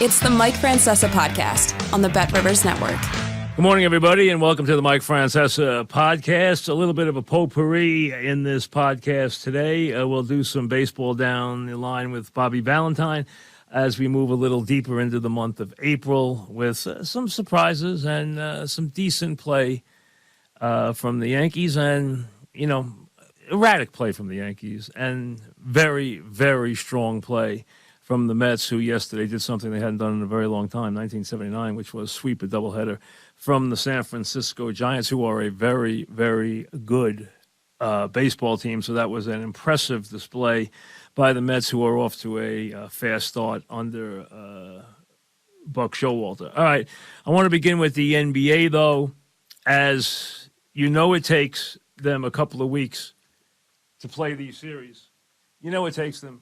It's the Mike Francesa podcast on the Bet Rivers Network. Good morning, everybody, and welcome to the Mike Francesa podcast. A little bit of a potpourri in this podcast today. We'll do some baseball down the line with Bobby Valentine as we move a little deeper into the month of April with some surprises and some decent play from the Yankees and, erratic play from the Yankees and very, very strong play from the Mets, who yesterday did something they hadn't done in a very long time, 1979, which was sweep a doubleheader from the San Francisco Giants, who are a very, very good baseball team. So that was an impressive display by the Mets, who are off to a fast start under Buck Showalter. All right, I want to begin with the NBA, though. As you know, it takes them a couple of weeks to play these series. It takes them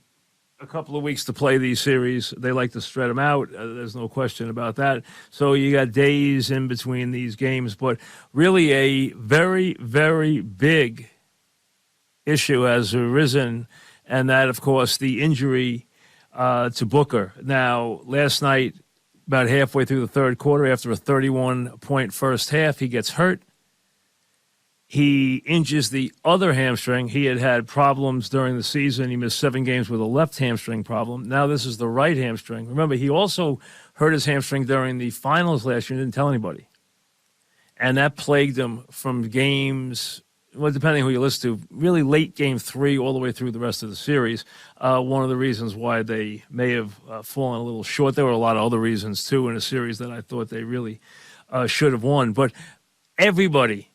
a couple of weeks to play these series. They like to spread them out. There's no question about that. So you got days in between these games, but really a very, very big issue has arisen, and that, of course, the injury to Booker. Now, last night, about halfway through the third quarter, after a 31-point first half, he gets hurt. He injures the other hamstring. He had problems during the season. He missed 7 games with a left hamstring problem. Now this is the right hamstring. Remember, he also hurt his hamstring during the finals last year and didn't tell anybody. And that plagued him from games, well, depending who you listen to, really late game 3 all the way through the rest of the series. One of the reasons why they may have fallen a little short. There were a lot of other reasons, too, in a series that I thought they really should have won. But everybody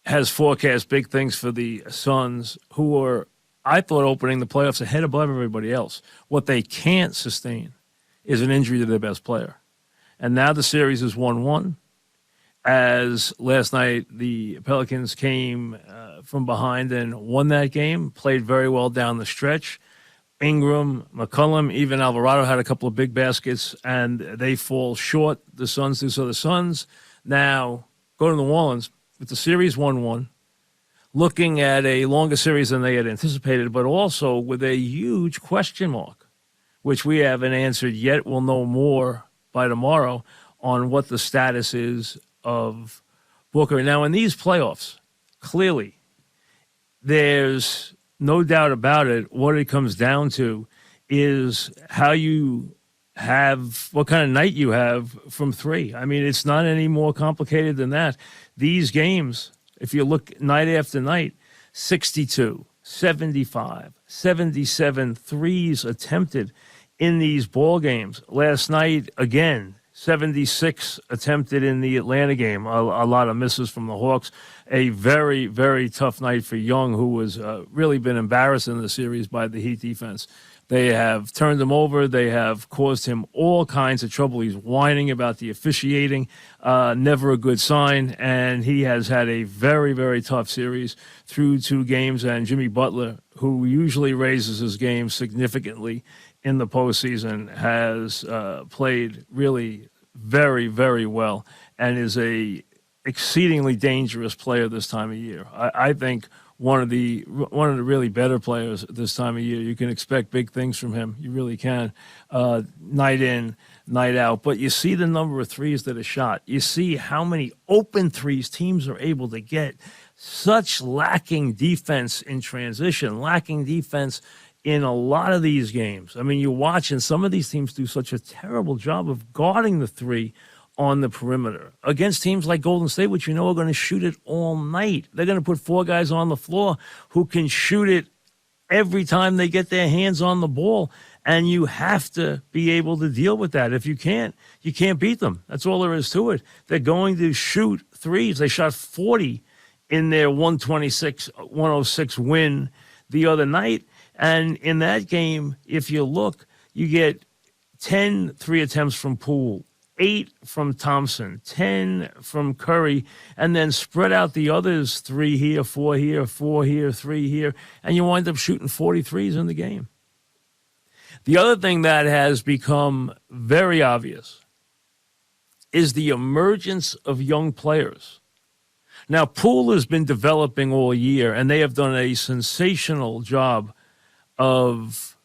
has forecast big things for the Suns, who are, I thought, opening the playoffs ahead above everybody else. What they can't sustain is an injury to their best player. And now the series is 1-1. As last night the Pelicans came from behind and won that game, played very well down the stretch. Ingram, McCollum, even Alvarado had a couple of big baskets, and they fall short. The Suns do. So the Suns now go to New Orleans with the series 1-1, looking at a longer series than they had anticipated, but also with a huge question mark, which we haven't answered yet. We'll know more by tomorrow on what the status is of Booker. Now, in these playoffs, clearly, there's no doubt about it. What it comes down to is how you have, what kind of night you have from 3. I mean, it's not any more complicated than that. These games, if you look night after night, 62, 75, 77 threes attempted in these ball games. Last night, again, 76 attempted in the Atlanta game. A lot of misses from the Hawks. A very, very tough night for Young, who was really been embarrassed in the series by the Heat defense. They have turned him over. They have caused him all kinds of trouble. He's whining about the officiating, never a good sign. And he has had a very, very tough series through 2 games. And Jimmy Butler, who usually raises his game significantly in the postseason, has played really very, very well and is a exceedingly dangerous player this time of year. I think one of the really better players this time of year. You can expect big things from him. You really can, night in, night out. But you see the number of threes that are shot. You see how many open threes teams are able to get. Such lacking defense in transition, lacking defense in a lot of these games. I mean, you watch, and some of these teams do such a terrible job of guarding the 3 on the perimeter against teams like Golden State, which are going to shoot it all night. They're going to put 4 guys on the floor who can shoot it every time they get their hands on the ball, and you have to be able to deal with that. If you can't beat them. That's all there is to it. They're going to shoot threes. They shot 40 in their 126-106 win the other night, and in that game, if you look, you get 10 3 attempts from Poole, 8 from Thompson, 10 from Curry, and then spread out the others, 3 here, 4 here, 4 here, 3 here, and you wind up shooting 43s in the game. The other thing that has become very obvious is the emergence of young players. Now, Poole has been developing all year, and they have done a sensational job of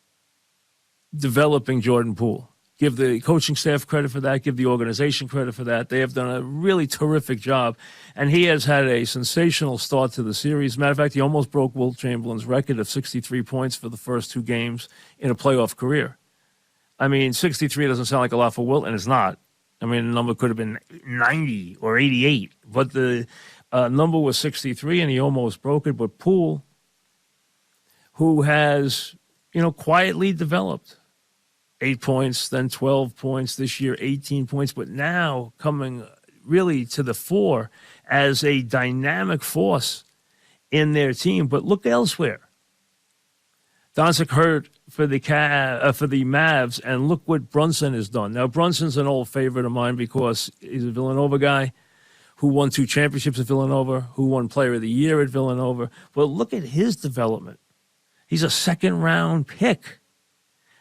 developing Jordan Poole. Give the coaching staff credit for that. Give the organization credit for that. They have done a really terrific job. And he has had a sensational start to the series. Matter of fact, he almost broke Wilt Chamberlain's record of 63 points for the first 2 games in a playoff career. I mean, 63 doesn't sound like a lot for Wilt, and it's not. I mean, the number could have been 90 or 88. But the number was 63, and he almost broke it. But Poole, who has, quietly developed, 8 points, then 12 points this year, 18 points, but now coming really to the fore as a dynamic force in their team. But look elsewhere. Doncic hurt for the Mavs, and look what Brunson has done. Now, Brunson's an old favorite of mine because he's a Villanova guy who won 2 championships at Villanova, who won Player of the Year at Villanova. But look at his development. He's a second-round pick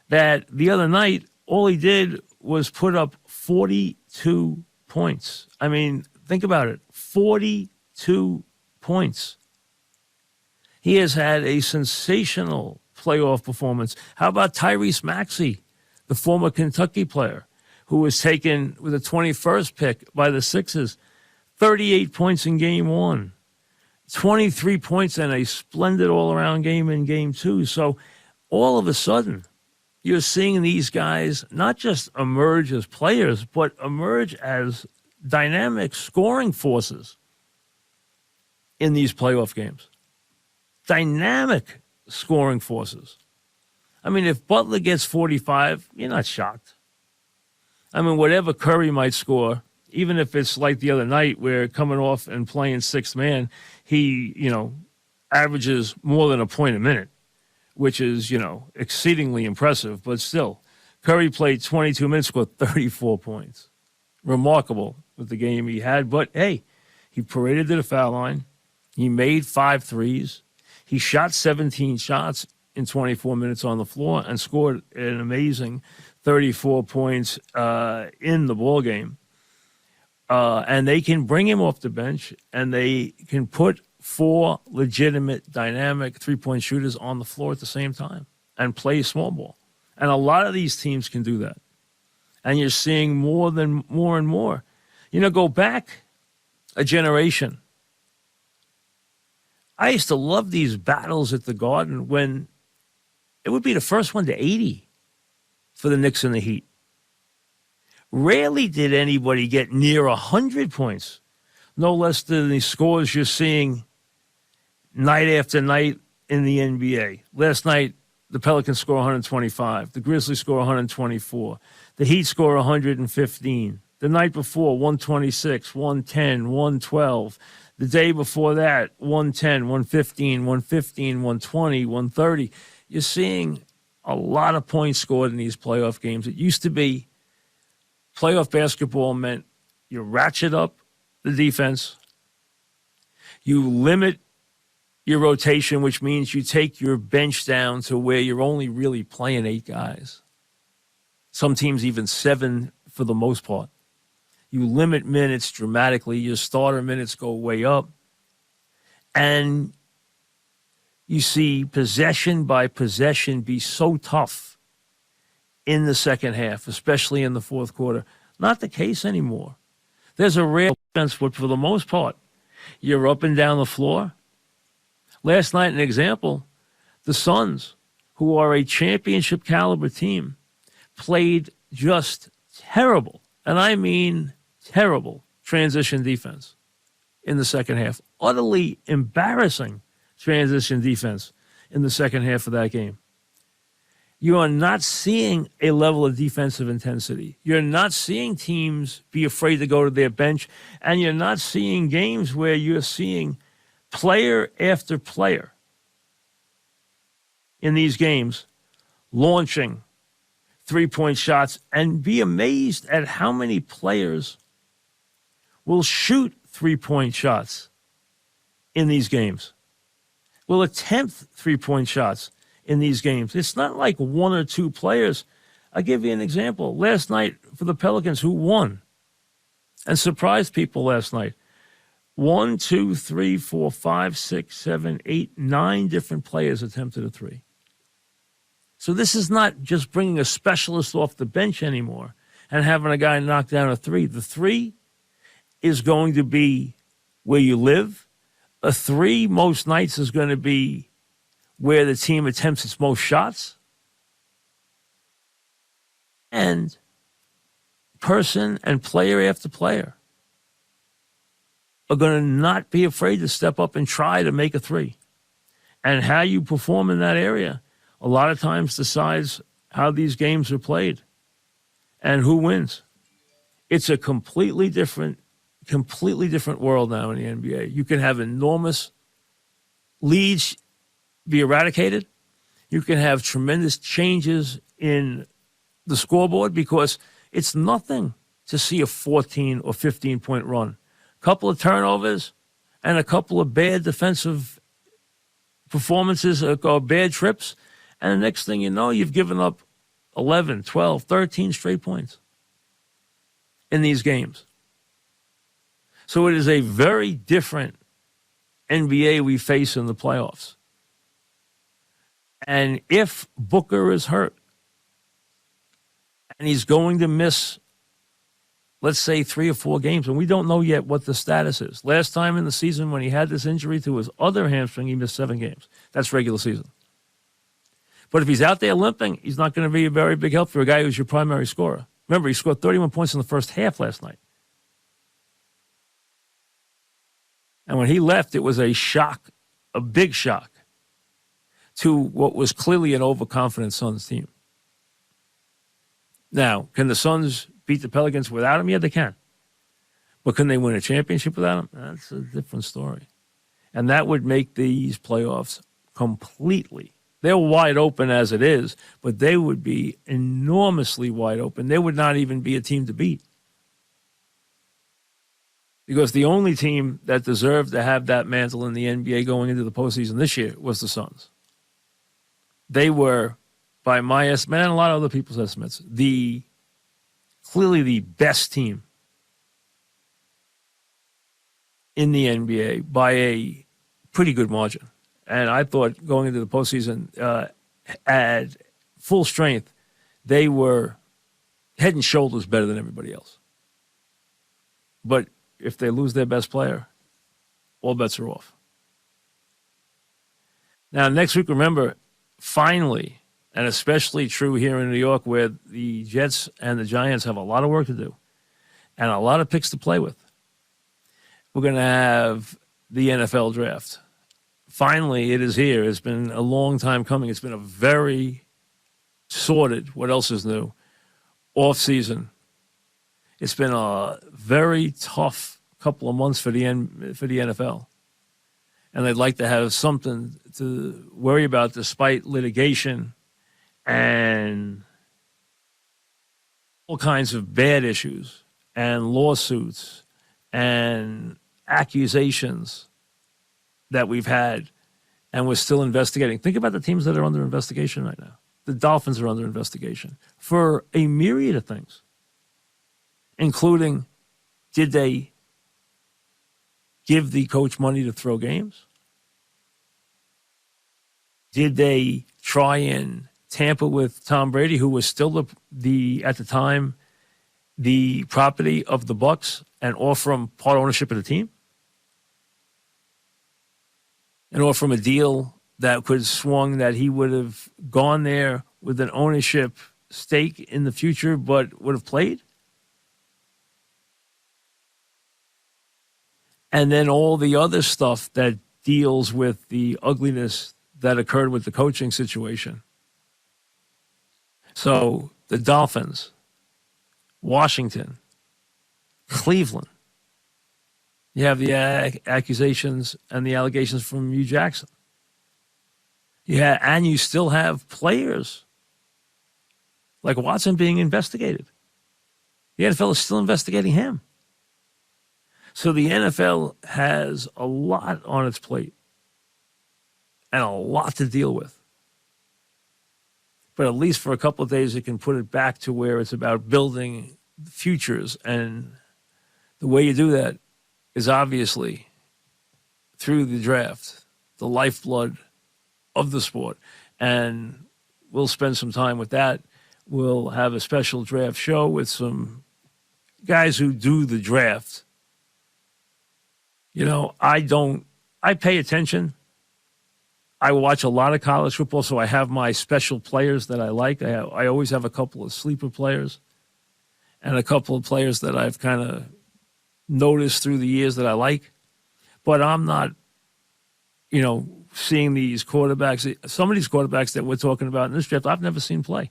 that the other night, all he did was put up 42 points. I mean, think about it, 42 points. He has had a sensational playoff performance. How about Tyrese Maxey, the former Kentucky player, who was taken with the 21st pick by the Sixers, 38 points in Game 1, 23 points and a splendid all-around game in Game 2. So all of a sudden, you're seeing these guys not just emerge as players, but emerge as dynamic scoring forces in these playoff games. Dynamic scoring forces. I mean, if Butler gets 45, you're not shocked. I mean, whatever Curry might score, even if it's like the other night where coming off and playing 6th man, he, averages more than a point a minute, which is, exceedingly impressive. But still, Curry played 22 minutes, scored 34 points. Remarkable with the game he had. But, hey, he paraded to the foul line. He made 5 threes. He shot 17 shots in 24 minutes on the floor and scored an amazing 34 points in the ballgame. And they can bring him off the bench, and they can put 4 legitimate, dynamic three-point shooters on the floor at the same time and play small ball. And a lot of these teams can do that. And you're seeing more and more. Go back a generation. I used to love these battles at the Garden when it would be the first one to 80 for the Knicks and the Heat. Rarely did anybody get near 100 points, no less than the scores you're seeing night after night in the NBA. Last night, the Pelicans score 125. The Grizzlies score 124. The Heat score 115. The night before, 126, 110, 112. The day before that, 110, 115, 115, 120, 130. You're seeing a lot of points scored in these playoff games. It used to be playoff basketball meant you ratchet up the defense, you limit your rotation, which means you take your bench down to where you're only really playing 8 guys. Some teams even 7 for the most part. You limit minutes dramatically. Your starter minutes go way up. And you see possession by possession be so tough in the second half, especially in the fourth quarter. Not the case anymore. There's a rare defense, but for the most part, you're up and down the floor. Last night, an example, the Suns, who are a championship caliber team, played just terrible, and I mean terrible, transition defense in the second half. Utterly embarrassing transition defense in the second half of that game. You are not seeing a level of defensive intensity. You're not seeing teams be afraid to go to their bench, and you're not seeing games where you're seeing player after player in these games launching three-point shots, and be amazed at how many players will shoot three-point shots in these games, will attempt three-point shots in these games. It's not like 1 or 2 players. I'll give you an example. Last night for the Pelicans, who won and surprised people last night, 1, 2, 3, 4, 5, 6, 7, 8, 9 different players attempted a three. So this is not just bringing a specialist off the bench anymore and having a guy knock down a three. The three is going to be where you live. A three most nights is going to be where the team attempts its most shots. And person and player after player are going to not be afraid to step up and try to make a three. And how you perform in that area a lot of times decides how these games are played and who wins. It's a completely different world now in the NBA. You can have enormous leads be eradicated. You can have tremendous changes in the scoreboard because it's nothing to see a 14 or 15-point run. A couple of turnovers and a couple of bad defensive performances or bad trips, and the next thing you know, you've given up 11, 12, 13 straight points in these games. So it is a very different NBA we face in the playoffs. And if Booker is hurt and he's going to miss, let's say, 3 or 4 games, and we don't know yet what the status is. Last time in the season when he had this injury to his other hamstring, he missed 7 games. That's regular season. But if he's out there limping, he's not going to be a very big help for a guy who's your primary scorer. Remember, he scored 31 points in the first half last night. And when he left, it was a shock, a big shock, to what was clearly an overconfident Suns team. Now, can the Suns beat the Pelicans without him? Yeah, they can. But can they win a championship without him? That's a different story. And that would make these playoffs completely. They're wide open as it is, but they would be enormously wide open. They would not even be a team to beat. Because the only team that deserved to have that mantle in the NBA going into the postseason this year was the Suns. They were, by my estimate and a lot of other people's estimates, clearly the best team in the NBA by a pretty good margin. And I thought going into the postseason at full strength, they were head and shoulders better than everybody else. But if they lose their best player, all bets are off. Now, next week, remember, finally, and especially true here in New York, where the Jets and the Giants have a lot of work to do and a lot of picks to play with, we're going to have the NFL draft. Finally, it is here. It's been a long time coming. It's been a very sorted, what else is new, offseason. It's been a very tough couple of months for the NFL. And they'd like to have something to worry about despite litigation and all kinds of bad issues and lawsuits and accusations that we've had, and we're still investigating. Think about the teams that are under investigation right now. The Dolphins are under investigation for a myriad of things, including, did they give the coach money to throw games? Did they try and tamper with Tom Brady, who was still at the time the property of the Bucs, and offer him part ownership of the team? And offer him a deal that could have swung that he would have gone there with an ownership stake in the future, but would have played? And then all the other stuff that deals with the ugliness that occurred with the coaching situation. So the Dolphins, Washington, Cleveland. You have the accusations and the allegations from Hugh Jackson. And you still have players like Watson being investigated. The NFL is still investigating him. So the NFL has a lot on its plate and a lot to deal with. But at least for a couple of days, it can put it back to where it's about building futures. And the way you do that is obviously through the draft, the lifeblood of the sport. And we'll spend some time with that. We'll have a special draft show with some guys who do the draft. I pay attention. I watch a lot of college football, so I have my special players that I like. I always have a couple of sleeper players and a couple of players that I've kind of noticed through the years that I like. But I'm not, seeing these quarterbacks. Some of these quarterbacks that we're talking about in this draft, I've never seen play.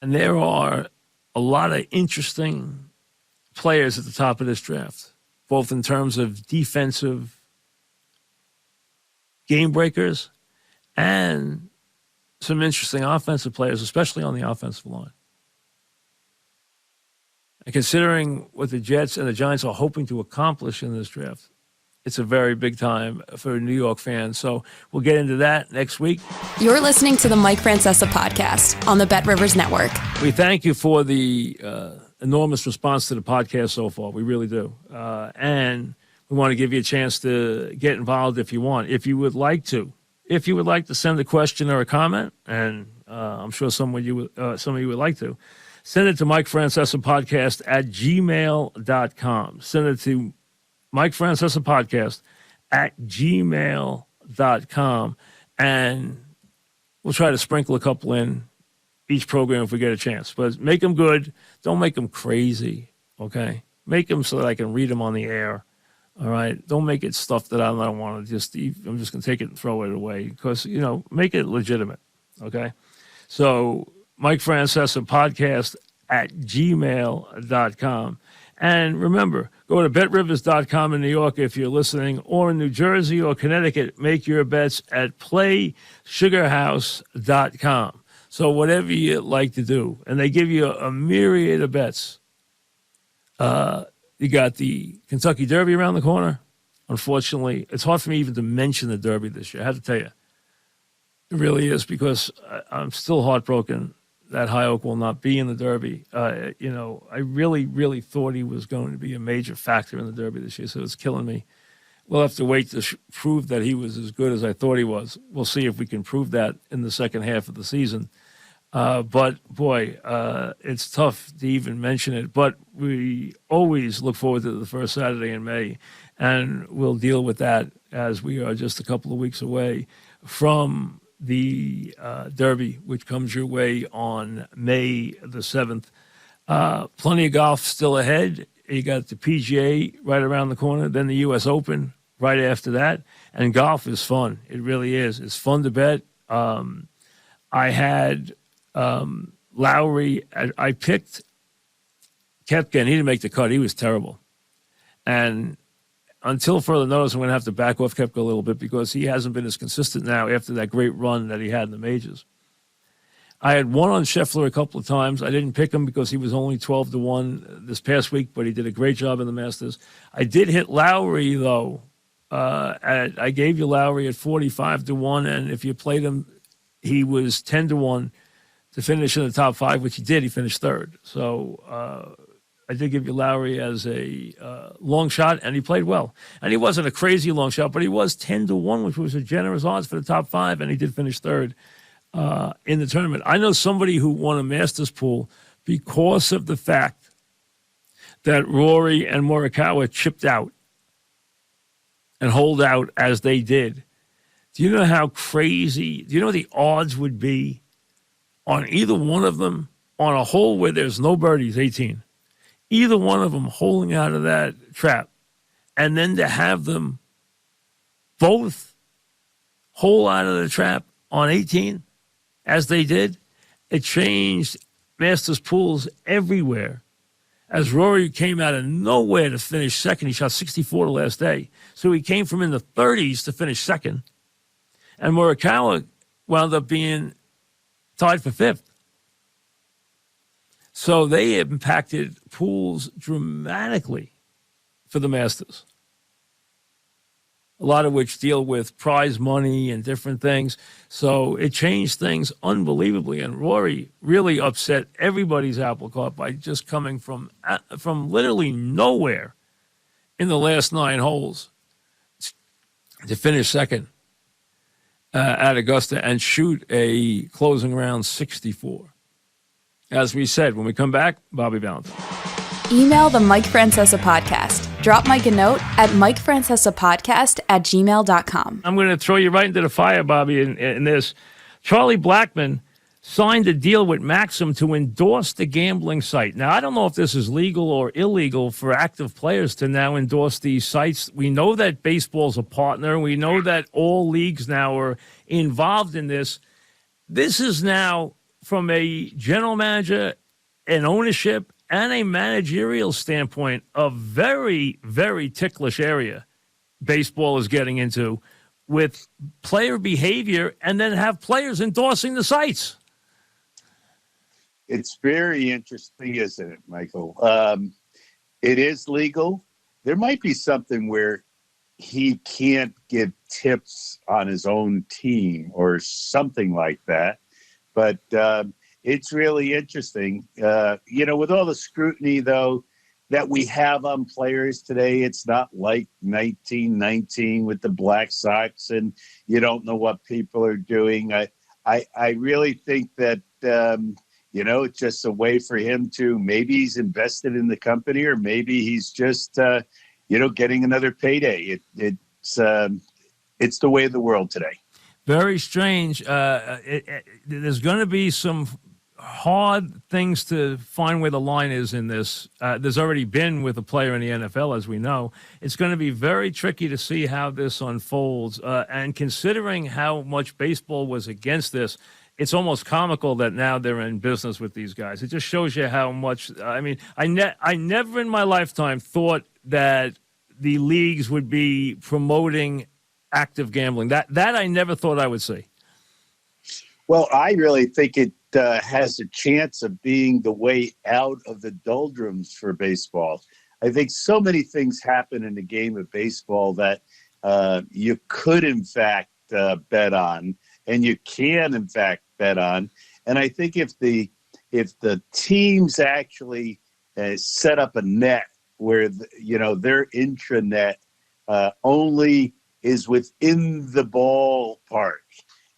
And there are a lot of interesting players at the top of this draft, both in terms of defensive game breakers and some interesting offensive players, especially on the offensive line. And considering what the Jets and the Giants are hoping to accomplish in this draft, it's a very big time for New York fans. So we'll get into that next week. You're listening to the Mike Francesa podcast on the Bet Rivers Network. We thank you for the enormous response to the podcast so far. We really do. And we want to give you a chance to get involved if you want. If you would like to send a question or a comment, and I'm sure some of you would like to, send it to Mike Francesa Podcast at gmail.com. Send it to Mike Francesa Podcast at gmail.com. And we'll try to sprinkle a couple in each program if we get a chance. But make them good. Don't make them crazy, okay? Make them so that I can read them on the air, all right? Don't make it stuff that I don't want to just eat. I'm just going to take it and throw it away because, make it legitimate, okay? So Mike Francesa Podcast at gmail.com. And remember, go to betrivers.com in New York if you're listening, or in New Jersey or Connecticut. Make your bets at playsugarhouse.com. So whatever you like to do. And they give you a myriad of bets. You got the Kentucky Derby around the corner. Unfortunately, it's hard for me even to mention the Derby this year. I have to tell you. It really is, because I'm still heartbroken that High Oak will not be in the Derby. I really, really thought he was going to be a major factor in the Derby this year, so it's killing me. We'll have to wait to prove that he was as good as I thought he was. We'll see if we can prove that in the second half of the season. But, boy, it's tough to even mention it. But we always look forward to the first Saturday in May, and we'll deal with that as we are just a couple of weeks away from the Derby, which comes your way on May the 7th. Plenty of golf still ahead. You got the PGA right around the corner, then the U.S. Open right after that. And golf is fun. It really is. It's fun to bet. I had Lowry. I picked Koepka, and he didn't make the cut. He was terrible. And until further notice, I'm going to have to back off Koepka a little bit because he hasn't been as consistent now after that great run that he had in the majors. I had won on Scheffler a couple of times. I didn't pick him because he was only 12-1 this past week, but he did a great job in the Masters. I did hit Lowry, though. I gave you Lowry at 45-1, and if you played him, he was 10-1 to finish in the top five, which he did. He finished third. So I did give you Lowry as a long shot, and he played well. And he wasn't a crazy long shot, but he was 10-1, which was a generous odds for the top five, and he did finish third in the tournament. I know somebody who won a Masters pool because of the fact that Rory and Morikawa chipped out and holed out as they did. Do you know how crazy, do you know what the odds would be on either one of them on a hole where there's no birdies, 18? Either one of them holding out of that trap, and then to have them both hole out of the trap on 18, as they did, it changed Masters pools everywhere. As Rory came out of nowhere to finish second, he shot 64 the last day. So he came from in the 30s to finish second. And Morikawa wound up being tied for fifth. So they impacted pools dramatically for the Masters, a lot of which deal with prize money and different things. So it changed things unbelievably. And Rory really upset everybody's apple cart by just coming from literally nowhere in the last 9 holes to finish second at Augusta and shoot a closing round 64. As we said, when we come back, Bobby Valentine. Email the Mike Francesa podcast. Drop Mike a note at mikefrancesapodcast@gmail.com. I'm going to throw you right into the fire, Bobby, in this. Charlie Blackmon signed a deal with Maxim to endorse the gambling site. Now, I don't know if this is legal or illegal for active players to now endorse these sites. We know that baseball's a partner. We know that all leagues now are involved in this. This is now, from a general manager, an ownership, and a managerial standpoint, a very, very ticklish area baseball is getting into with player behavior, and then have players endorsing the sites. It's very interesting, isn't it, Michael? It is legal. There might be something where he can't give tips on his own team or something like that. But it's really interesting. With all the scrutiny, though, that we have on players today, it's not like 1919 with the Black Sox and you don't know what people are doing. I really think that, it's just a way for him to, maybe he's invested in the company or maybe he's just, getting another payday. It's the way of the world today. Very strange. There's going to be some hard things to find where the line is in this. There's already been with a player in the NFL, as we know. It's going to be very tricky to see how this unfolds. And considering how much baseball was against this, it's almost comical that now they're in business with these guys. It just shows you how much. I mean, I never in my lifetime thought that the leagues would be promoting active gambling. That I never thought I would see. Well, I really think it has a chance of being the way out of the doldrums for baseball. I think so many things happen in the game of baseball that you could, in fact, bet on, and you can, in fact, bet on. And I think if the teams actually set up a net where their intranet only is within the ballpark,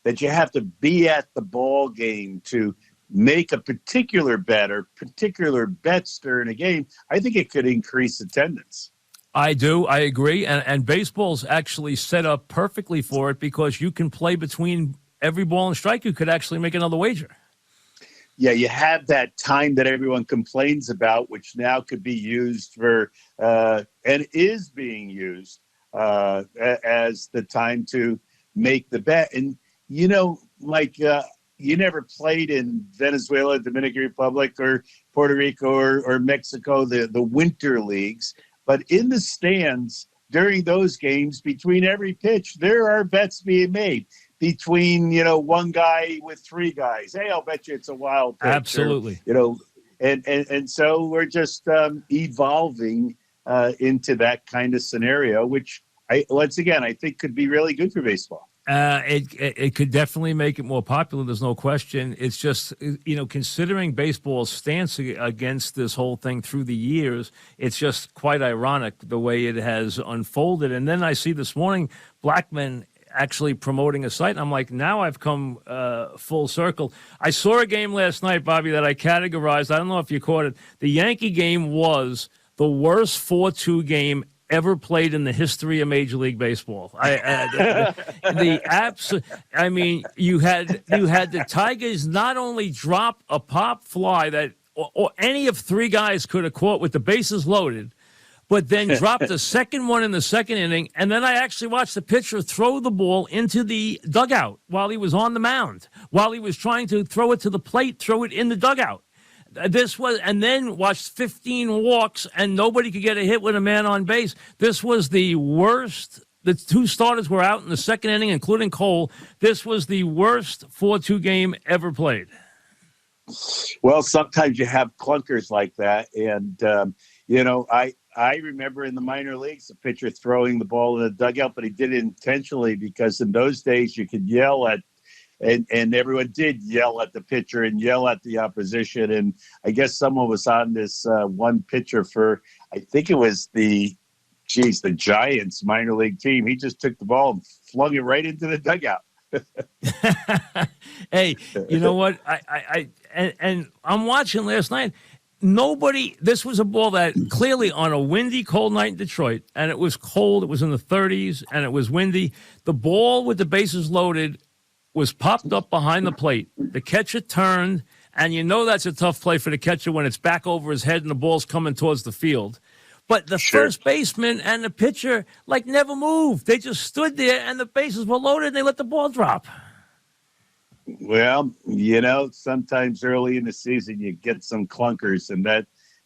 that you have to be at the ball game to make a particular bet or particular bets during a game, I think it could increase attendance. I do. I agree. And baseball's actually set up perfectly for it because you can play between every ball and strike. You could actually make another wager. Yeah, you have that time that everyone complains about, which now could be used for and is being used as the time to make the bet. And, you never played in Venezuela, Dominican Republic, or Puerto Rico or Mexico, the winter leagues. But in the stands during those games, between every pitch, there are bets being made between, one guy with three guys. Hey, I'll bet you it's a wild pitch. Absolutely. Or, and so we're just evolving into that kind of scenario, which I think could be really good for baseball. It could definitely make it more popular. There's no question. It's just, considering baseball's stance against this whole thing through the years, it's just quite ironic the way it has unfolded. And then I see this morning Blackmon actually promoting a site. And I'm like, now I've come full circle. I saw a game last night, Bobby, that I categorized. I don't know if you caught it. The Yankee game was the worst 4-2 game ever played in the history of Major League Baseball. You had the Tigers not only drop a pop fly that or any of three guys could have caught with the bases loaded, but then dropped the second one in the second inning, and then I actually watched the pitcher throw the ball into the dugout while he was on the mound, while he was trying to throw it to the plate, throw it in the dugout. And then watched 15 walks, and nobody could get a hit with a man on base. This was the worst. The two starters were out in the second inning, including Cole. This was the worst 4-2 game ever played. Well, sometimes you have clunkers like that. And, I remember in the minor leagues, the pitcher throwing the ball in the dugout, but he did it intentionally because in those days you could yell at And everyone did yell at the pitcher and yell at the opposition. And I guess someone was on this one pitcher for, I think it was the geez, the Giants minor league team. He just took the ball and flung it right into the dugout. Hey, you know what? And I'm watching last night. This was a ball that clearly on a windy, cold night in Detroit, and it was cold. It was in the 30s, and it was windy. The ball with the bases loaded was popped up behind the plate. The catcher turned, and you know that's a tough play for the catcher when it's back over his head and the ball's coming towards the field. But the first baseman and the pitcher, never moved. They just stood there, and the bases were loaded, and they let the ball drop. Well, sometimes early in the season you get some clunkers, and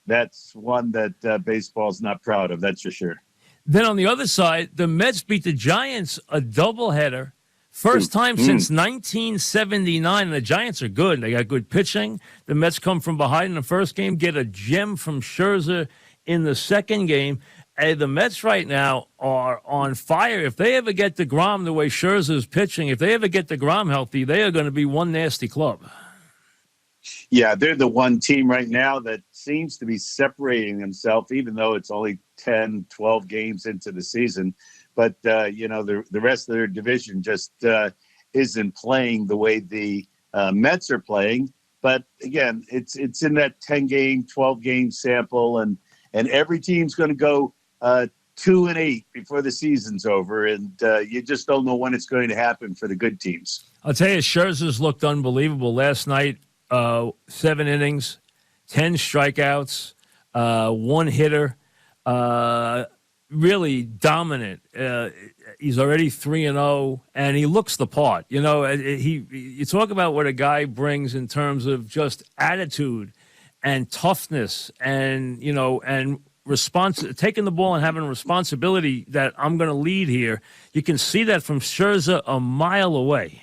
that's one that baseball's not proud of, that's for sure. Then on the other side, the Mets beat the Giants a doubleheader. First time since 1979, and the Giants are good. They got good pitching. The Mets come from behind in the first game, get a gem from Scherzer in the second game. Hey, the Mets right now are on fire. If they ever get DeGrom the way Scherzer's pitching, if they ever get DeGrom healthy, they are going to be one nasty club. Yeah, they're the one team right now that seems to be separating themselves, even though it's only 10, 12 games into the season. But, the rest of their division just isn't playing the way the Mets are playing. But, again, it's in that 10-game, 12-game sample, and every team's going to go 2-8 before the season's over, and you just don't know when it's going to happen for the good teams. I'll tell you, Scherzer's looked unbelievable last night. 7 innings, 10 strikeouts, 1 hitter. Really dominant. He's already 3-0, and he looks the part. You talk about what a guy brings in terms of just attitude and toughness, and taking the ball and having a responsibility that I'm going to lead here. You can see that from Scherzer a mile away.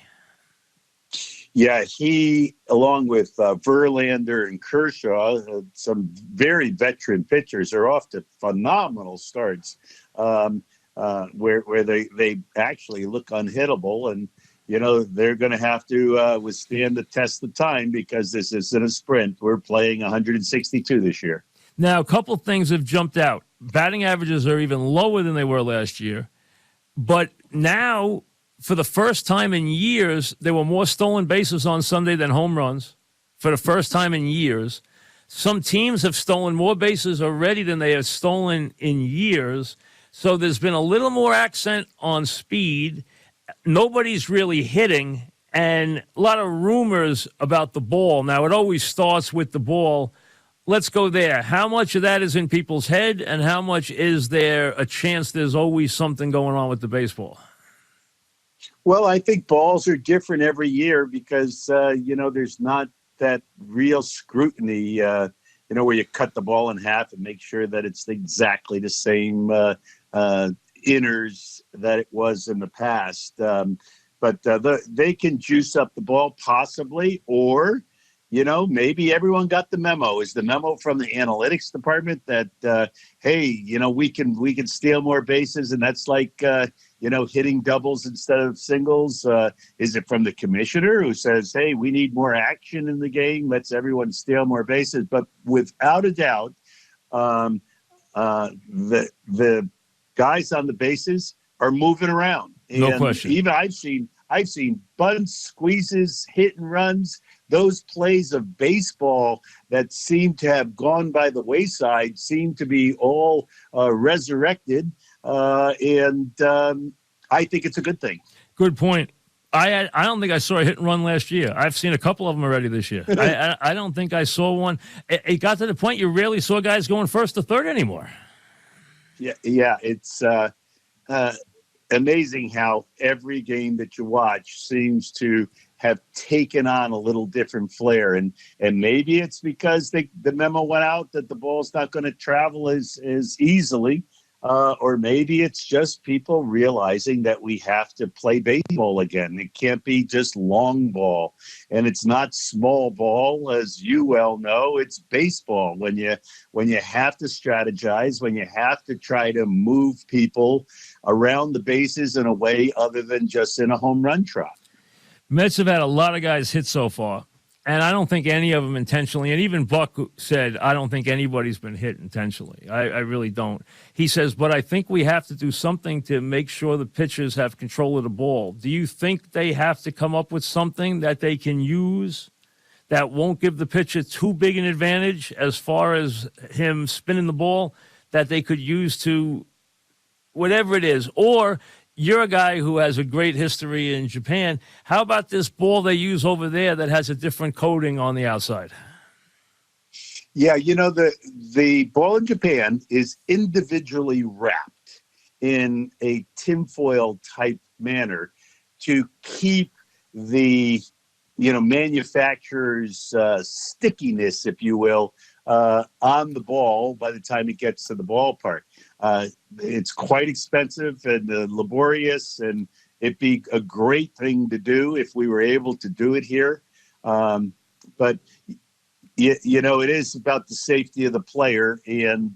Yeah, he, along with Verlander and Kershaw, some very veteran pitchers, are off to phenomenal starts where they actually look unhittable. And, they're going to have to withstand the test of time, because this isn't a sprint. We're playing 162 this year. Now, a couple things have jumped out. Batting averages are even lower than they were last year. But now, for the first time in years, there were more stolen bases on Sunday than home runs. For the first time in years. Some teams have stolen more bases already than they have stolen in years. So there's been a little more accent on speed. Nobody's really hitting, and a lot of rumors about the ball. Now, it always starts with the ball. Let's go there. How much of that is in people's head, and how much is there a chance there's always something going on with the baseball? Well, I think balls are different every year because, there's not that real scrutiny, where you cut the ball in half and make sure that it's exactly the same inners that it was in the past. But they can juice up the ball possibly, or, maybe everyone got the memo. Is the memo from the analytics department that, hey, we can steal more bases, and that's like, hitting doubles instead of singles? Is it from the commissioner who says, hey, we need more action in the game, lets everyone steal more bases? But without a doubt, the guys on the bases are moving around. And no question. Even I've seen bunts, squeezes, hit and runs, those plays of baseball that seem to have gone by the wayside seem to be all resurrected. And I think it's a good thing. Good point. I don't think I saw a hit and run last year. I've seen a couple of them already this year. I don't think I saw one. It got to the point you rarely saw guys going first to third anymore. Yeah. It's amazing how every game that you watch seems to have taken on a little different flair. And maybe it's because the memo went out that the ball's not going to travel as easily. Or maybe it's just people realizing that we have to play baseball again. It can't be just long ball, and it's not small ball, as you well know. It's baseball. When you have to strategize, when you have to try to move people around the bases in a way other than just in a home run trot. Mets have had a lot of guys hit so far. And I don't think any of them intentionally. And even Buck said, I don't think anybody's been hit intentionally. I really don't. He says, but I think we have to do something to make sure the pitchers have control of the ball. Do you think they have to come up with something that they can use that won't give the pitcher too big an advantage as far as him spinning the ball, that they could use to whatever it is? Or you're a guy who has a great history in Japan. How about this ball they use over there that has a different coating on the outside? Yeah, the ball in Japan is individually wrapped in a tinfoil type manner to keep the manufacturer's stickiness, if you will, on the ball by the time it gets to the ballpark. It's quite expensive and laborious, and it'd be a great thing to do if we were able to do it here. But it is about the safety of the player. And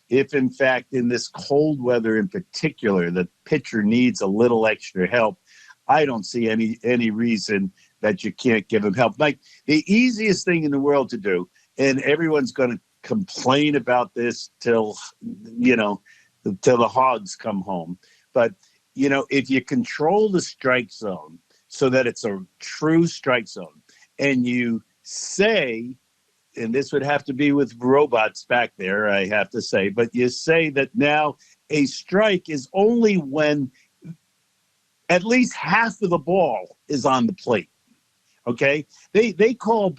if, in fact, in this cold weather in particular, the pitcher needs a little extra help, I don't see any reason that you can't give him help. Like, the easiest thing in the world to do, and everyone's going to complain about this till the hogs come home. But, if you control the strike zone so that it's a true strike zone, and you say, and this would have to be with robots back there, I have to say, but you say that now a strike is only when at least half of the ball is on the plate. Okay? They call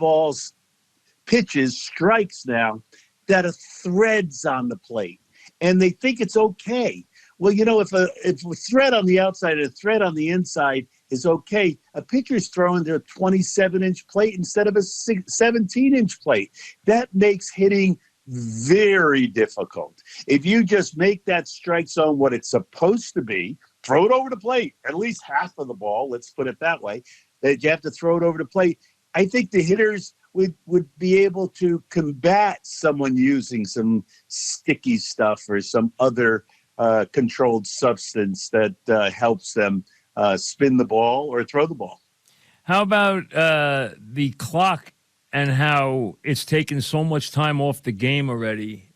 pitches strikes now that are threads on the plate, and they think it's okay. Well, if a thread on the outside and a thread on the inside is okay, a pitcher's throwing to a 27-inch plate instead of a 17-inch plate. That makes hitting very difficult. If you just make that strike zone what it's supposed to be, throw it over the plate, at least half of the ball, let's put it that way, that you have to throw it over the plate, I think the hitters would be able to combat someone using some sticky stuff or some other controlled substance that helps them spin the ball or throw the ball. How about the clock and how it's taken so much time off the game already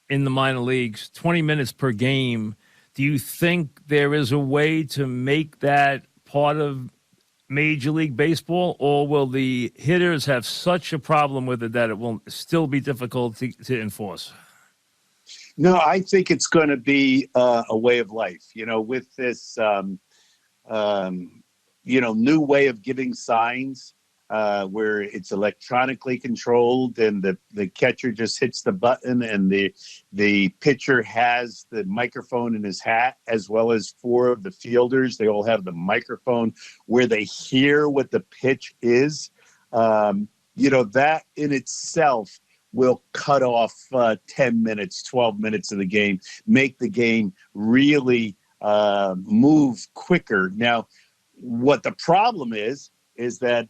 in the minor leagues, 20 minutes per game? Do you think there is a way to make that part of Major League Baseball, or will the hitters have such a problem with it that it will still be difficult to enforce? No, I think it's going to be a way of life, with this, new way of giving signs where it's electronically controlled and the catcher just hits the button and the pitcher has the microphone in his hat, as well as four of the fielders. They all have the microphone where they hear what the pitch is. That in itself will cut off 10 minutes, 12 minutes of the game, make the game really move quicker. Now, what the problem is that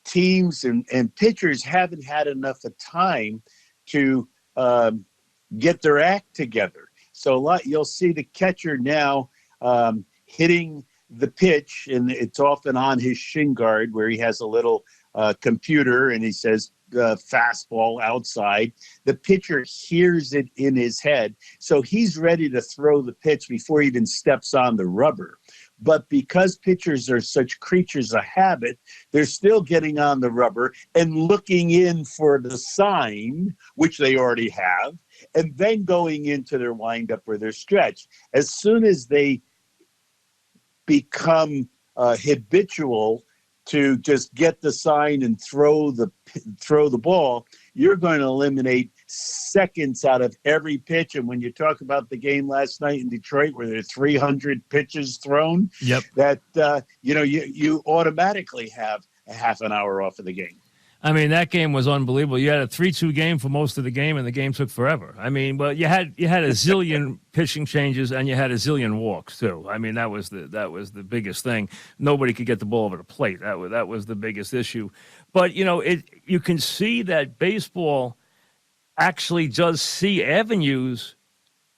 teams and pitchers haven't had enough of time to get their act together. So you'll see the catcher now hitting the pitch, and it's often on his shin guard where he has a little computer, and he says fastball outside. The pitcher hears it in his head, so he's ready to throw the pitch before he even steps on the rubber. But because pitchers are such creatures of habit, they're still getting on the rubber and looking in for the sign, which they already have, and then going into their windup or their stretch. As soon as they become habitual to just get the sign and throw the ball, you're going to eliminate seconds out of every pitch. And when you talk about the game last night in Detroit, where there are 300 pitches thrown, yep, that you automatically have a half an hour off of the game. I mean, that game was unbelievable. You had a 3-2 game for most of the game, and the game took forever. I mean, well, you had a zillion pitching changes, and you had a zillion walks too. I mean, that was the biggest thing. Nobody could get the ball over the plate. That was the biggest issue. But you can see that baseball actually does see avenues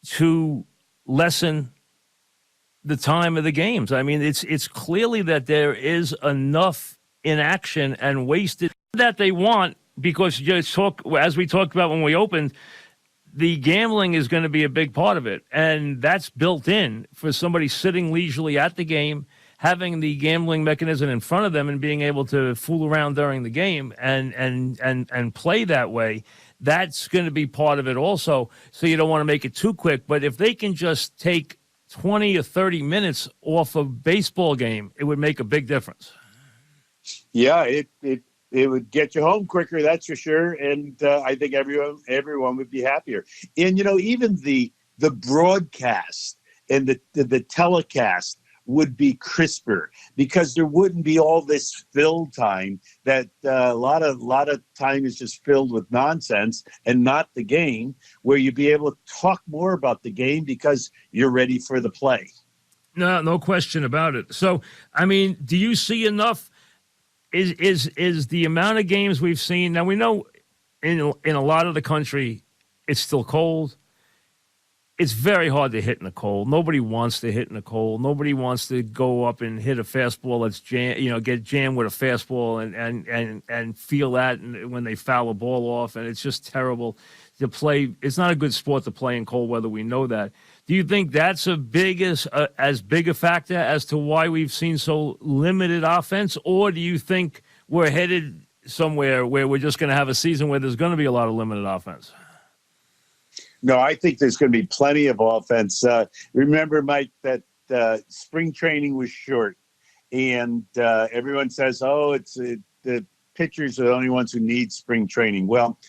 to lessen the time of the games. I mean, it's clearly that there is enough inaction and wasted that they want, because as we talked about when we opened, the gambling is going to be a big part of it. And that's built in for somebody sitting leisurely at the game, having the gambling mechanism in front of them and being able to fool around during the game and play that way. That's going to be part of it also. So you don't want to make it too quick. But if they can just take 20 or 30 minutes off a baseball game, it would make a big difference. Yeah, it would get you home quicker, that's for sure. And I think everyone would be happier. And, even the broadcast and the telecast would be crisper, because there wouldn't be all this fill time that a lot of time is just filled with nonsense and not the game, where you'd be able to talk more about the game because you're ready for the play. No question about it. So, do you see enough? Is the amount of games we've seen now? We know in a lot of the country it's still cold. It's very hard to hit in the cold. Nobody wants to hit in the cold. Nobody wants to go up and hit a fastball that's get jammed with a fastball and feel that when they foul a ball off, and it's just terrible to play. It's not a good sport to play in cold weather. We know that. Do you think that's as big a factor as to why we've seen so limited offense, or do you think we're headed somewhere where we're just going to have a season where there's going to be a lot of limited offense? No, I think there's going to be plenty of offense. Remember, Mike, that spring training was short, and everyone says, the pitchers are the only ones who need spring training. Well,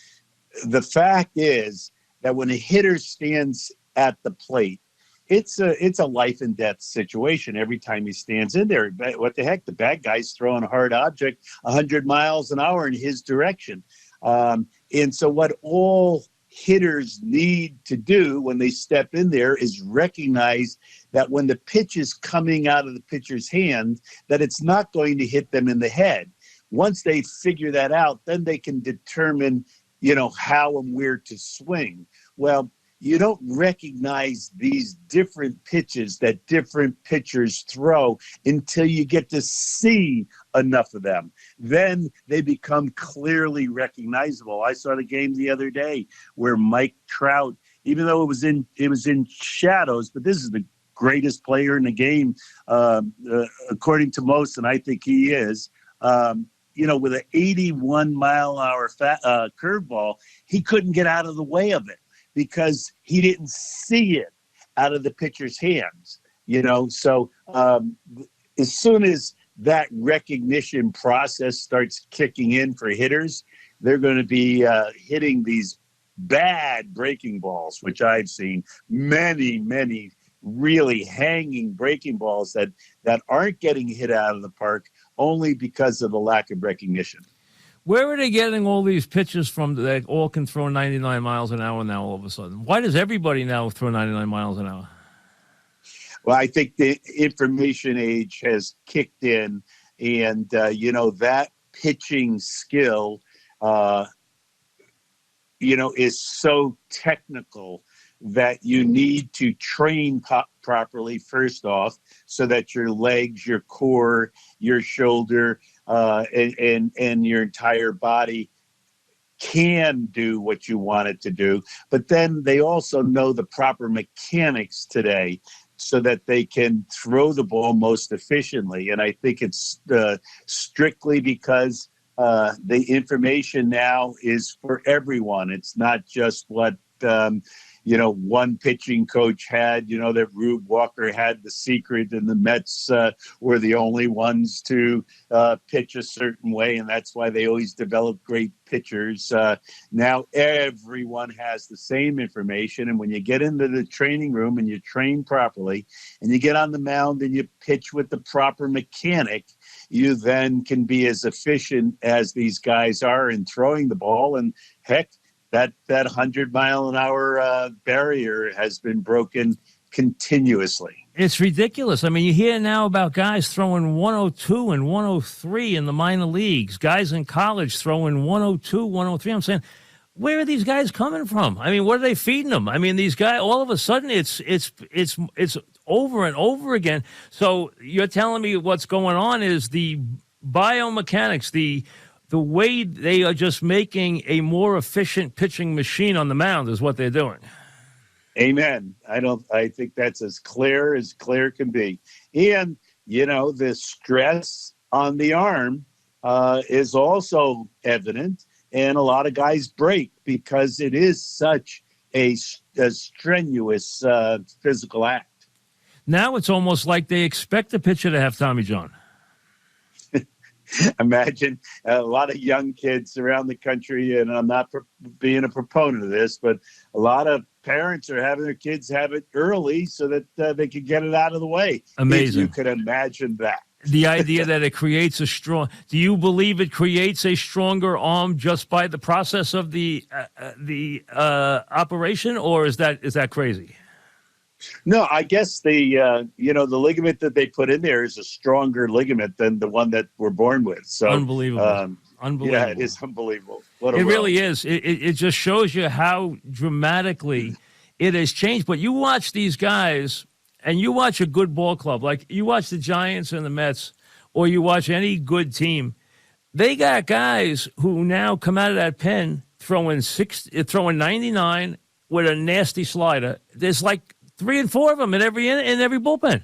the fact is that when a hitter stands at the plate, it's a life and death situation every time he stands in there. What the heck? The bad guy's throwing a hard object 100 miles an hour in his direction. And so what all hitters need to do when they step in there is recognize that when the pitch is coming out of the pitcher's hand, that it's not going to hit them in the head. Once they figure that out, then they can determine, how and where to swing. Well, you don't recognize these different pitches that different pitchers throw until you get to see enough of them. Then they become clearly recognizable. I saw the game the other day where Mike Trout, even though it was in shadows, but this is the greatest player in the game, according to most, and I think he is. With an 81-mile-an-hour curveball, he couldn't get out of the way of it, because he didn't see it out of the pitcher's hands, So as soon as that recognition process starts kicking in for hitters, they're going to be hitting these bad breaking balls, which I've seen many, many really hanging breaking balls that aren't getting hit out of the park only because of the lack of recognition. Where are they getting all these pitches from that all can throw 99 miles an hour now all of a sudden? Why does everybody now throw 99 miles an hour? Well, I think the information age has kicked in, and, that pitching skill, is so technical that you need to train properly first off, so that your legs, your core, your shoulder, and your entire body can do what you want it to do. But then they also know the proper mechanics today so that they can throw the ball most efficiently. And I think it's strictly because the information now is for everyone. It's not just what one pitching coach had, that Rube Walker had the secret, and the Mets were the only ones to pitch a certain way, and that's why they always develop great pitchers. Now everyone has the same information, and when you get into the training room and you train properly, and you get on the mound and you pitch with the proper mechanic, you then can be as efficient as these guys are in throwing the ball. And heck, that 100-mile-an-hour barrier has been broken continuously. It's ridiculous. You hear now about guys throwing 102 and 103 in the minor leagues, guys in college throwing 102, 103. I'm saying, where are these guys coming from? What are they feeding them? These guys, all of a sudden, it's over and over again. So you're telling me what's going on is the biomechanics, the way they are just making a more efficient pitching machine on the mound is what they're doing. Amen. I think that's as clear can be. And, the stress on the arm is also evident. And a lot of guys break because it is such a strenuous physical act. Now it's almost like they expect the pitcher to have Tommy John. Imagine a lot of young kids around the country, and I'm not being a proponent of this, but a lot of parents are having their kids have it early so that they can get it out of the way. Amazing. If you could imagine that. The idea that it creates do you believe it creates a stronger arm just by the process of the operation, or is that crazy? No, I guess the ligament that they put in there is a stronger ligament than the one that we're born with. So unbelievable. Unbelievable. Yeah, it is unbelievable. It really is. It just shows you how dramatically it has changed. But you watch these guys, and you watch a good ball club, like you watch the Giants and the Mets, or you watch any good team. They got guys who now come out of that pen throwing 99 with a nasty slider. There's like 3 and 4 of them in every bullpen.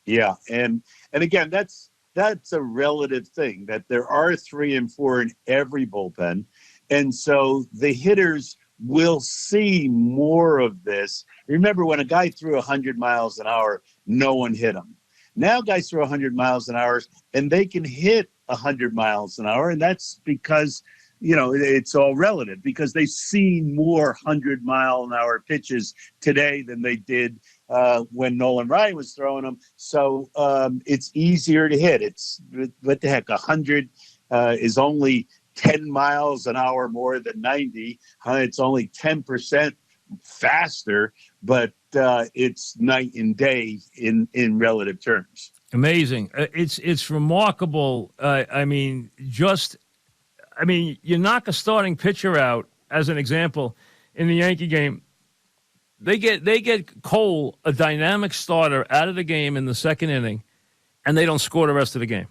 Yeah, and again, that's a relative thing, that there are 3 and 4 in every bullpen, and so the hitters will see more of this. Remember, when a guy threw 100 miles an hour, no one hit him. Now guys throw 100 miles an hour, and they can hit 100 miles an hour, and that's because it's all relative, because they've seen more 100-mile-an-hour pitches today than they did when Nolan Ryan was throwing them. So it's easier to hit. It's, what the heck, 100 is only 10 miles an hour more than 90. It's only 10% faster, but it's night and day in relative terms. Amazing. It's remarkable. You knock a starting pitcher out, as an example, in the Yankee game. They get Cole, a dynamic starter, out of the game in the second inning, and they don't score the rest of the game.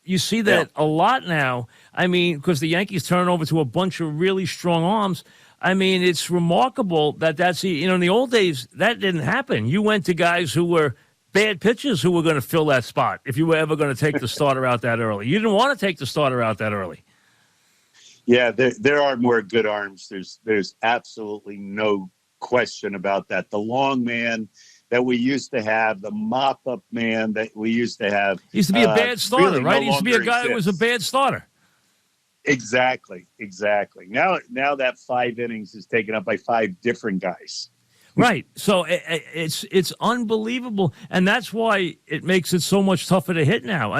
You see that a lot now. Because the Yankees turn over to a bunch of really strong arms. It's remarkable that's in the old days that didn't happen. You went to guys who were bad pitchers who were going to fill that spot if you were ever going to take the starter out that early. You didn't want to take the starter out that early. Yeah, there are more good arms. There's absolutely no question about that. The long man that we used to have, the mop-up man that we used to have. He used to be a bad starter, really right? No He used to be a guy that was a bad starter. Exactly. Now that 5 innings is taken up by 5 different guys. Right. So it's unbelievable. And that's why it makes it so much tougher to hit now.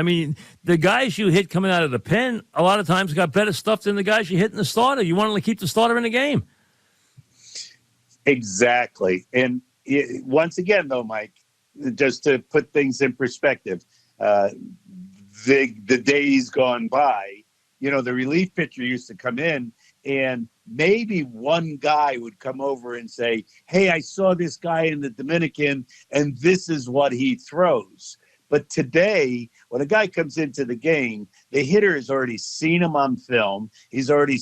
The guys you hit coming out of the pen, a lot of times got better stuff than the guys you hit in the starter. You want to keep the starter in the game. Exactly. And once again, though, Mike, just to put things in perspective, the days gone by, the relief pitcher used to come in, and maybe one guy would come over and say, hey, I saw this guy in the Dominican, and this is what he throws. But today, when a guy comes into the game, the hitter has already seen him on film. He's already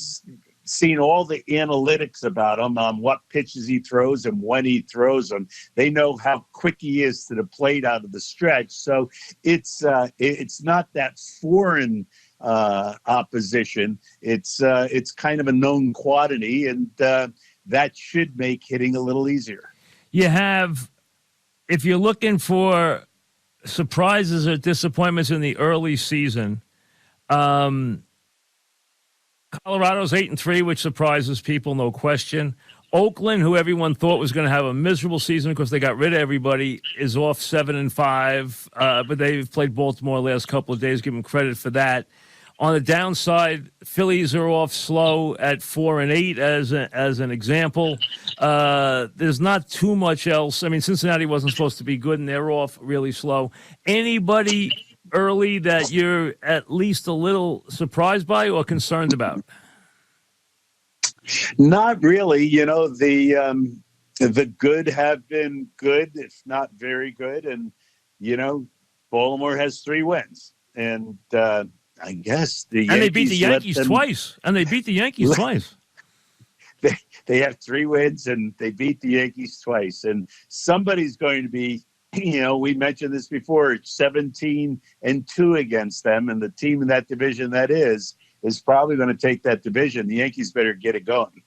seen all the analytics about him on what pitches he throws and when he throws them. They know how quick he is to the plate out of the stretch. So it's not that foreign opposition. It's kind of a known quantity, and that should make hitting a little easier. You have, if you're looking for surprises or disappointments in the early season, Colorado's 8-3, which surprises people, no question. Oakland, who everyone thought was going to have a miserable season because they got rid of everybody, is off 7-5, but they've played Baltimore the last couple of days. Give them credit for that. On the downside, Phillies are off slow at 4-8 as an example. There's not too much else. Cincinnati wasn't supposed to be good, and they're off really slow. Anybody early that you're at least a little surprised by or concerned about? Not really. The good have been good, if not very good, and Baltimore has 3 wins, and I guess the And Yankees they beat the Yankees twice. They have 3 wins, and they beat the Yankees twice. And somebody's going to be, we mentioned this before, 17-2 against them, and the team in that division that is probably going to take that division. The Yankees better get it going.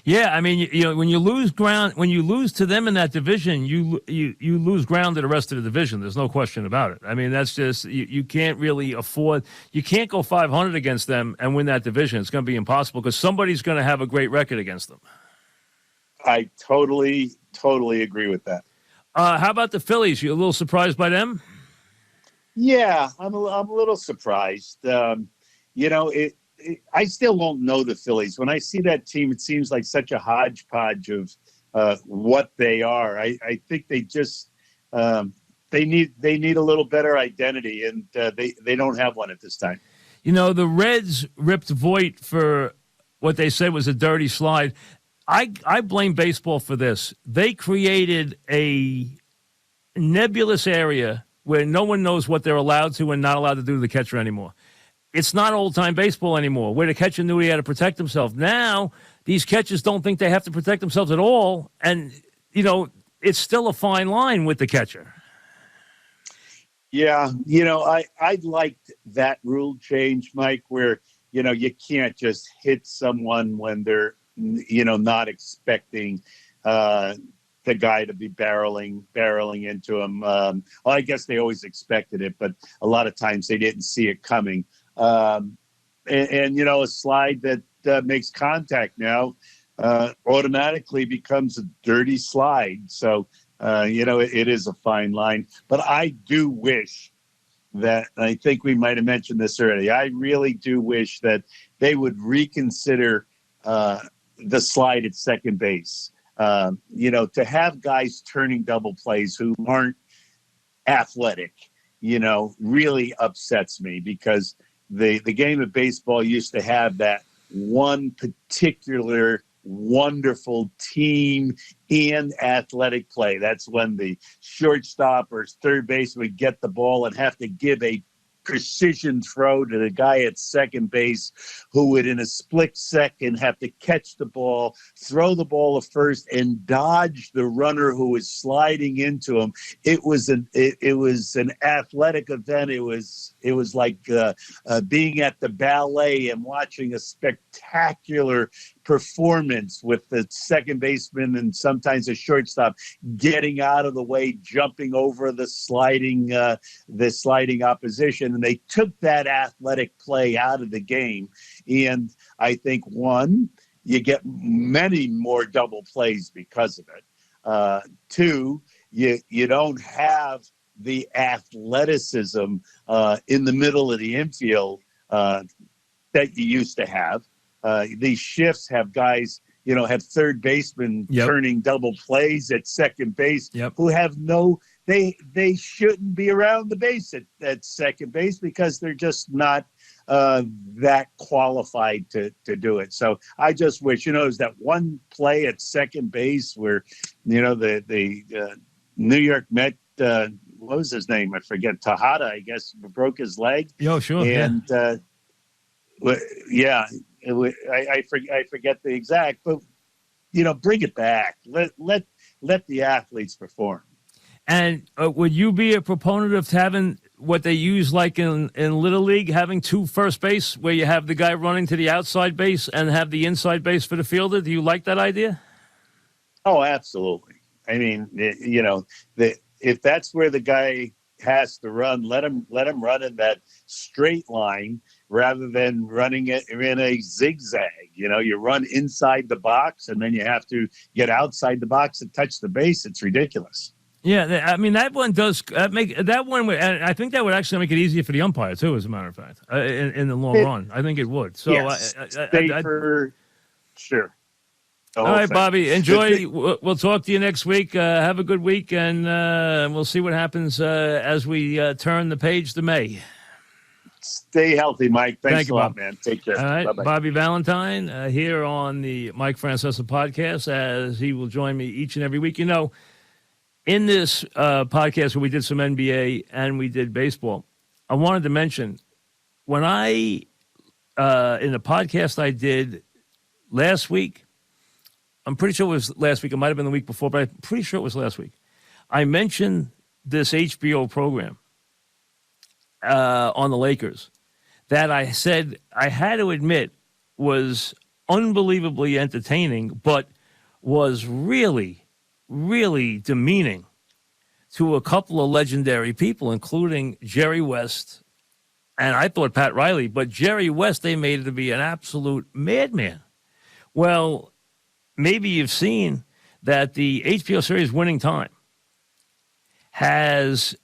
Yeah, I mean, when you lose to them in that division, you lose ground to the rest of the division. There's no question about it. I mean, that's just you can't really afford. You can't go 500 against them and win that division. It's going to be impossible because somebody's going to have a great record against them. I totally agree with that. How about the Phillies? You a little surprised by them? Yeah, I'm a little surprised. I still don't know the Phillies. When I see that team, it seems like such a hodgepodge of what they are. I think they just they need a little better identity, and they don't have one at this time. The Reds ripped Voit for what they said was a dirty slide. I blame baseball for this. They created a nebulous area where no one knows what they're allowed to and not allowed to do to the catcher anymore. It's not old-time baseball anymore, where the catcher knew he had to protect himself. Now, these catchers don't think they have to protect themselves at all, and, it's still a fine line with the catcher. Yeah, I liked that rule change, Mike, where, you can't just hit someone when they're, not expecting the guy to be barreling into him. Well, I guess they always expected it, but a lot of times they didn't see it coming. And a slide that makes contact now automatically becomes a dirty slide. So, it is a fine line. But I do wish that, I think we might have mentioned this already, I really do wish that they would reconsider the slide at second base. To have guys turning double plays who aren't athletic, really upsets me, because the game of baseball used to have that one particular wonderful team and athletic play. That's when the shortstop or third baseman would get the ball and have to give a precision throw to the guy at second base, who would in a split second have to catch the ball, throw the ball to first, and dodge the runner who was sliding into him. It was an athletic event. It was like being at the ballet and watching a spectacular performance with the second baseman and sometimes a shortstop getting out of the way, jumping over the sliding opposition. And they took that athletic play out of the game. And I think, one, you get many more double plays because of it. Two, you don't have the athleticism in the middle of the infield that you used to have. These shifts have guys, have third basemen turning double plays at second base who have they shouldn't be around the base at second base, because they're just not that qualified to do it. So I just wish, there's that one play at second base where, the New York Met, what was his name? I forget. Tejada, I guess, broke his leg. Oh, sure. And I forget the exact, but bring it back. Let the athletes perform. And would you be a proponent of having what they use like in Little League, having 2 first base, where you have the guy running to the outside base and have the inside base for the fielder? Do you like that idea? Oh, absolutely. I mean, if that's where the guy has to run, let him run in that straight line rather than running it in a zigzag. You run inside the box and then you have to get outside the box and touch the base. It's ridiculous. Yeah, I mean, that one does make that one. And I think that would actually make it easier for the umpire too, as a matter of fact, in the long run. I think it would. So, yes, sure. All right, Bobby, enjoy. We'll talk to you next week. Have a good week, and we'll see what happens as we turn the page to May. Stay healthy, Mike. Thanks a lot, man. Take care. All right, Bye-bye. Bobby Valentine here on the Mike Francesa podcast, as he will join me each and every week. In this podcast where we did some NBA and we did baseball, I wanted to mention when in the podcast I did last week, I'm pretty sure it was last week. It might have been the week before, but I'm pretty sure it was last week. I mentioned this HBO program on the Lakers that I said I had to admit was unbelievably entertaining, but was really, really demeaning to a couple of legendary people, including Jerry West, and I thought Pat Riley, but Jerry West, they made it to be an absolute madman. Well, maybe you've seen that the HBO series Winning Time has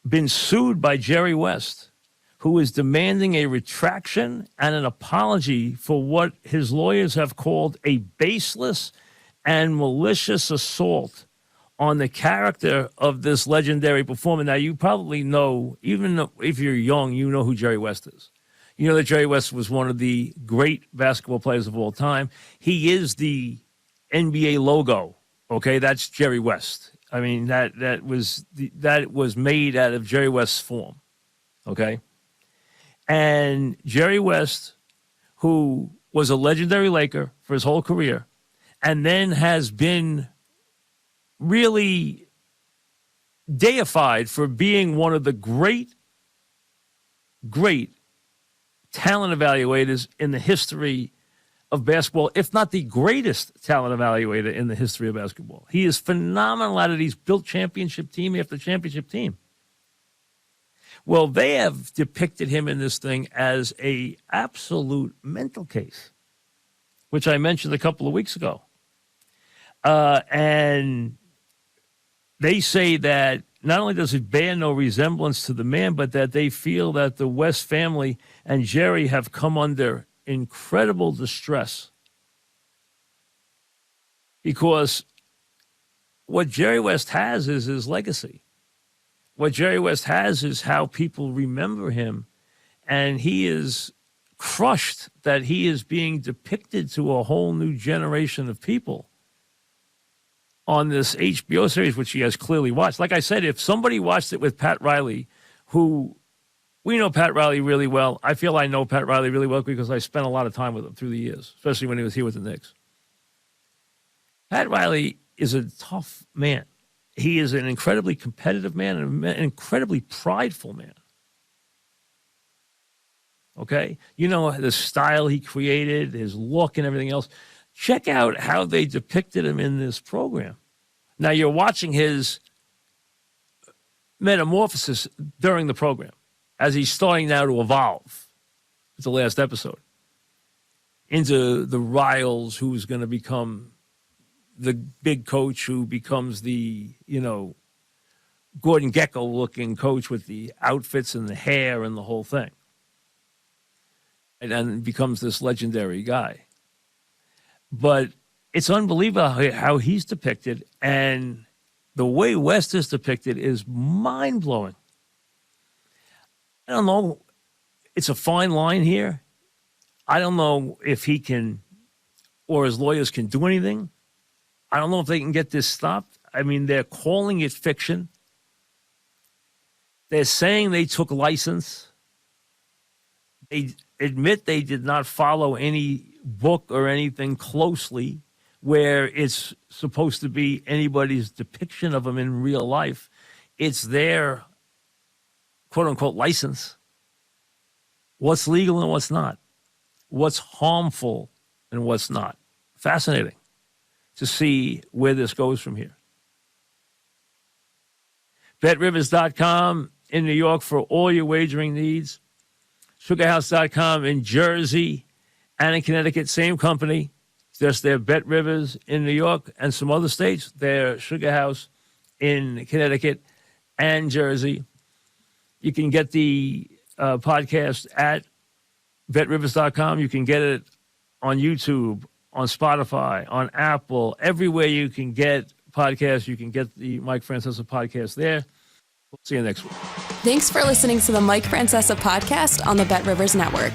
been sued by Jerry West, who is demanding a retraction and an apology for what his lawyers have called a baseless and malicious assault on the character of this legendary performer. Now, you probably know, even if you're young, you know who Jerry West is. You know that Jerry West was one of the great basketball players of all time. He is the NBA logo, okay? That's Jerry West. I mean, that was made out of Jerry West's form, okay? And Jerry West, who was a legendary Laker for his whole career, and then has been really deified for being one of the great talent evaluators in the history of basketball, if not the greatest talent evaluator in the history of basketball. He is phenomenal at it. He's built championship team after championship team. Well, they have depicted him in this thing as a absolute mental case, which I mentioned a couple of weeks ago. And they say that not only does it bear no resemblance to the man, but that they feel that the West family and Jerry have come under incredible distress. Because what Jerry West has is his legacy. What Jerry West has is how people remember him. And he is crushed that he is being depicted to a whole new generation of people on this HBO series, which he has clearly watched. Like I said, if somebody watched it with Pat Riley, who we know Pat Riley really well. I feel I know Pat Riley really well because I spent a lot of time with him through the years, especially when he was here with the Knicks. Pat Riley is a tough man. He is an incredibly competitive man and an incredibly prideful man. Okay? You know, the style he created, his look and everything else. Check out how they depicted him in this program. Now, you're watching his metamorphosis during the program as he's starting now to evolve. It's the last episode. Into the Riles, who's going to become the big coach who becomes the, Gordon Gekko-looking coach with the outfits and the hair and the whole thing. And then becomes this legendary guy. But it's unbelievable how he's depicted, and the way West is depicted is mind-blowing. I don't know. It's a fine line here. I don't know if he can, or his lawyers can do anything. I don't know if they can get this stopped. I mean, they're calling it fiction. They're saying they took license. They admit they did not follow any book or anything closely where it's supposed to be anybody's depiction of him in real life. It's their quote-unquote license. What's legal and what's not. What's harmful and what's not. Fascinating to see where this goes from here. BetRivers.com in New York for all your wagering needs. SugarHouse.com in Jersey and in Connecticut, same company. Just their Bet Rivers in New York and some other states. Their Sugar House in Connecticut and Jersey. You can get the podcast at BetRivers.com. You can get it on YouTube, on Spotify, on Apple, everywhere you can get podcasts. You can get the Mike Francesa podcast there. We'll see you next week. Thanks for listening to the Mike Francesa podcast on the Bet Rivers Network.